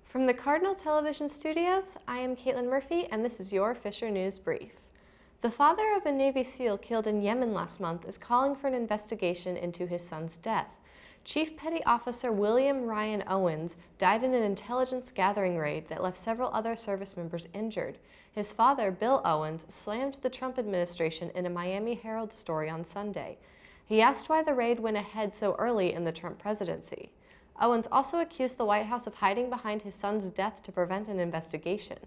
From the Cardinal Television Studios, I am Caitlin Murphy, and this is your Fisher News Brief. The father of a Navy SEAL killed in Yemen last month is calling for an investigation into his son's death. Chief Petty Officer William Ryan Owens died in an intelligence gathering raid that left several other service members injured. His father, Bill Owens, slammed the Trump administration in a Miami Herald story on Sunday. He asked why the raid went ahead so early in the Trump presidency. Owens also accused the White House of hiding behind his son's death to prevent an investigation.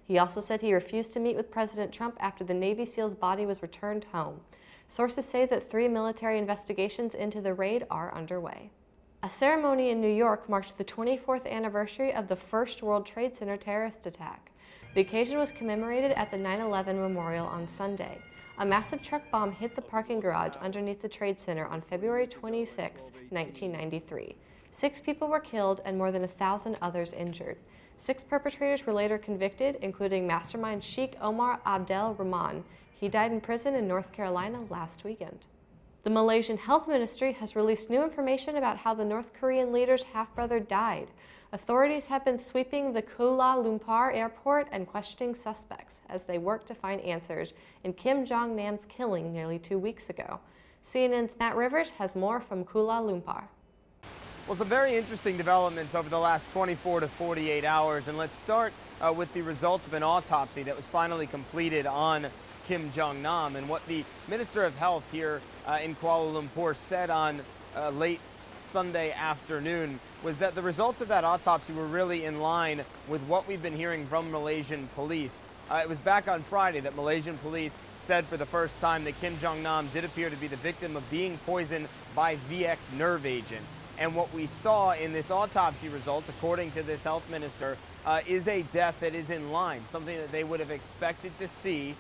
He also said he refused to meet with President Trump after the Navy SEAL's body was returned home. Sources say that 3 military investigations into the raid are underway. A ceremony in New York marked the 24th anniversary of the first World Trade Center terrorist attack. The occasion was commemorated at the 9/11 Memorial on Sunday. A massive truck bomb hit the parking garage underneath the Trade Center on February 26, 1993. 6 people were killed and more than 1,000 others injured. 6 perpetrators were later convicted, including mastermind Sheikh Omar Abdel Rahman. He died in prison in North Carolina last weekend. The Malaysian Health Ministry has released new information about how the North Korean leader's half-brother died. Authorities have been sweeping the Kuala Lumpur airport and questioning suspects as they work to find answers in Kim Jong-nam's killing nearly 2 weeks ago. CNN's Matt Rivers has more from Kuala Lumpur. Well, some very interesting developments over the last 24 to 48 hours, and let's start with the results of an autopsy that was finally completed on Kim Jong-nam, and what the Minister of Health here in Kuala Lumpur said on late Sunday afternoon was that the results of that autopsy were really in line with what we've been hearing from Malaysian police. It was back on Friday that Malaysian police said for the first time that Kim Jong-nam did appear to be the victim of being poisoned by VX nerve agent. And what we saw in this autopsy result, according to this health minister, is a death that is in line, something that they would have expected to see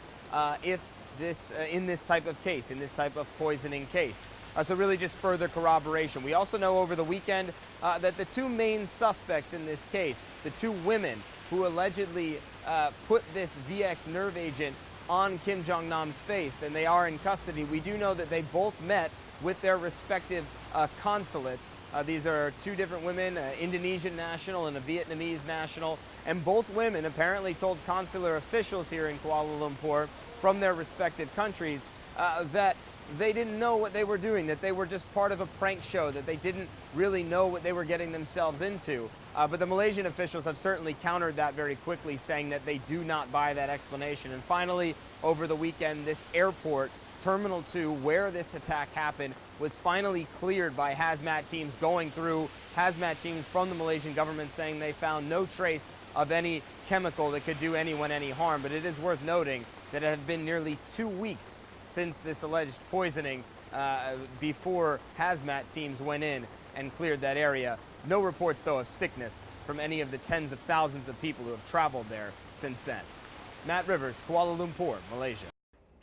if this in this type of case, in this type of poisoning case. So really just further corroboration. We also know over the weekend that the 2 main suspects in this case, the 2 women who allegedly put this VX nerve agent on Kim Jong-nam's face, and they are in custody. We do know that they both met with their respective consulates. These are 2 different women, an Indonesian national and a Vietnamese national, and both women apparently told consular officials here in Kuala Lumpur from their respective countries that they didn't know what they were doing, that they were just part of a prank show, that they didn't really know what they were getting themselves into. But the Malaysian officials have certainly countered that very quickly, saying that they do not buy that explanation. And finally, over the weekend, this airport, Terminal 2, where this attack happened, was finally cleared by hazmat teams, going through hazmat teams from the Malaysian government saying they found no trace of any chemical that could do anyone any harm. But it is worth noting that it had been nearly 2 weeks since this alleged poisoning before hazmat teams went in and cleared that area. No reports, though, of sickness from any of the tens of thousands of people who have traveled there since then. Matt Rivers, Kuala Lumpur, Malaysia.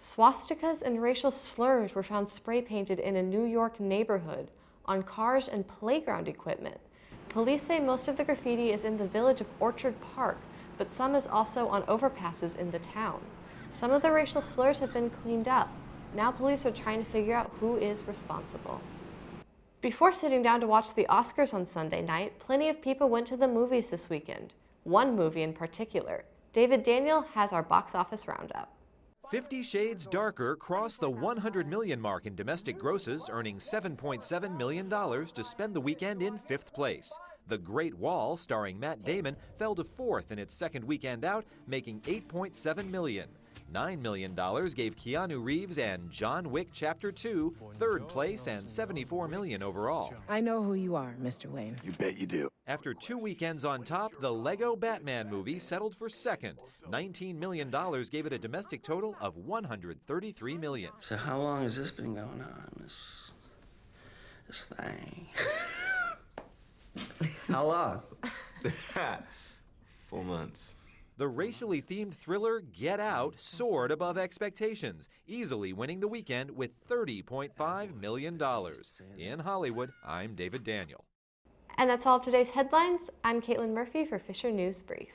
Swastikas and racial slurs were found spray-painted in a New York neighborhood on cars and playground equipment. Police say most of the graffiti is in the village of Orchard Park, but some is also on overpasses in the town. Some of the racial slurs have been cleaned up. Now police are trying to figure out who is responsible. Before sitting down to watch the Oscars on Sunday night, plenty of people went to the movies this weekend. One movie in particular. David Daniel has our box office roundup. 50 Shades Darker crossed the 100 million mark in domestic grosses, earning $7.7 million to spend the weekend in 5th place. The Great Wall, starring Matt Damon, fell to 4th in its second weekend out, making $8.7 million. $9 million gave Keanu Reeves and John Wick Chapter 2 3rd place and $74 million overall. I know who you are, Mr. Wayne. You bet you do. After 2 weekends on top, the Lego Batman movie settled for 2nd. $19 million gave it a domestic total of $133 million. So how long has this been going on, this thing? How long? 4 months. The racially themed thriller Get Out soared above expectations, easily winning the weekend with $30.5 million. In Hollywood, I'm David Daniel. And that's all of today's headlines. I'm Caitlin Murphy for Fisher News Brief.